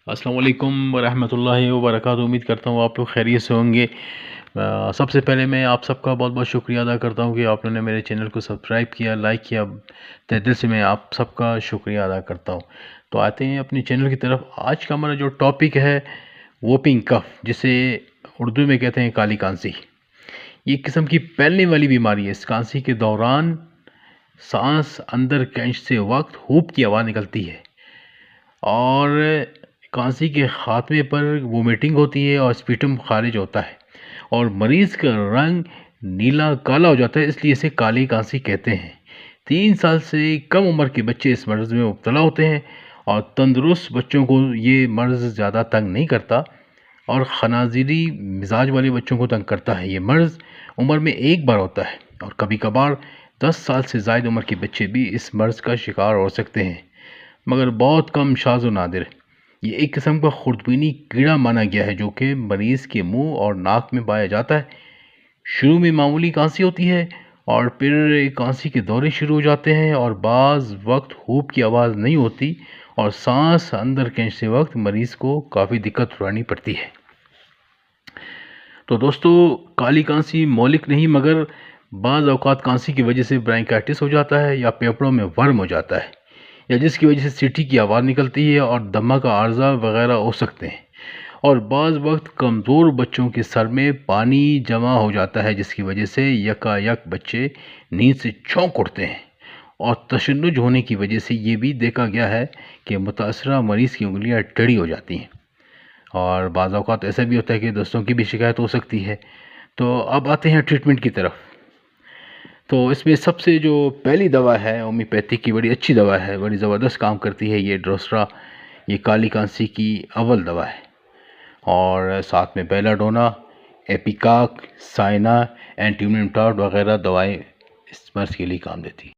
السلام علیکم ورحمۃ اللہ وبرکاتہ۔ امید کرتا ہوں آپ لوگ خیریت سے ہوں گے۔ سب سے پہلے میں آپ سب کا بہت بہت شکریہ ادا کرتا ہوں کہ آپ نے میرے چینل کو سبسکرائب کیا، لائک کیا۔ تہ دل سے میں آپ سب کا شکریہ ادا کرتا ہوں۔ تو آتے ہیں اپنی چینل کی طرف۔ آج کا ہمارا جو ٹاپک ہے ووپنگ کف، جسے اردو میں کہتے ہیں کالی کانسی۔ یہ ایک قسم کی پھیلنے والی بیماری ہے۔ اس کانسی کے دوران سانس اندر کھینچتے وقت ہونپ کی آواز نکلتی ہے، اور کانسی کے خاتمے پر وومیٹنگ ہوتی ہے اور اسپیٹم خارج ہوتا ہے، اور مریض کا رنگ نیلا کالا ہو جاتا ہے، اس لیے اسے کالی کانسی کہتے ہیں۔ 3 سال سے کم عمر کے بچے اس مرض میں مبتلا ہوتے ہیں، اور تندرست بچوں کو یہ مرض زیادہ تنگ نہیں کرتا، اور خنازیری مزاج والے بچوں کو تنگ کرتا ہے۔ یہ مرض عمر میں ایک بار ہوتا ہے، اور کبھی کبھار 10 سال سے زائد عمر کے بچے بھی اس مرض کا شکار ہو سکتے ہیں، مگر بہت کم شاذ و نادر۔ یہ ایک قسم کا خردبینی کیڑا مانا گیا ہے جو کہ مریض کے منہ اور ناک میں پایا جاتا ہے۔ شروع میں معمولی کانسی ہوتی ہے، اور پھر کانسی کے دورے شروع ہو جاتے ہیں، اور بعض وقت ہونپ کی آواز نہیں ہوتی، اور سانس اندر کھینچتے وقت مریض کو کافی دقت اٹھانی پڑتی ہے۔ تو دوستو، کالی کانسی مہلک نہیں، مگر بعض اوقات کانسی کی وجہ سے برینکائٹس ہو جاتا ہے، یا پھیپھڑوں میں ورم ہو جاتا ہے، یا جس کی وجہ سے سیٹی کی آواز نکلتی ہے اور دمہ کا عارضہ وغیرہ ہو سکتے ہیں۔ اور بعض وقت کمزور بچوں کے سر میں پانی جمع ہو جاتا ہے، جس کی وجہ سے یکا یک بچے نیند سے چونک اٹھتے ہیں، اور تشنج ہونے کی وجہ سے یہ بھی دیکھا گیا ہے کہ متاثرہ مریض کی انگلیاں ٹیڑھی ہو جاتی ہیں، اور بعض اوقات ایسا بھی ہوتا ہے کہ دوستوں کی بھی شکایت ہو سکتی ہے۔ تو اب آتے ہیں ٹریٹمنٹ کی طرف۔ تو اس میں سب سے جو پہلی دوا ہے ہومیوپیتھی کی، بڑی اچھی دوا ہے، بڑی زبردست کام کرتی ہے، یہ ڈروسرا۔ یہ کالی کانسی کی اول دوا ہے، اور ساتھ میں بیلا ڈونا، ایپیکاک، سائنا، اینٹی انفلیمیٹری وغیرہ دوائیں اس مرض کے لیے کام دیتی ہیں۔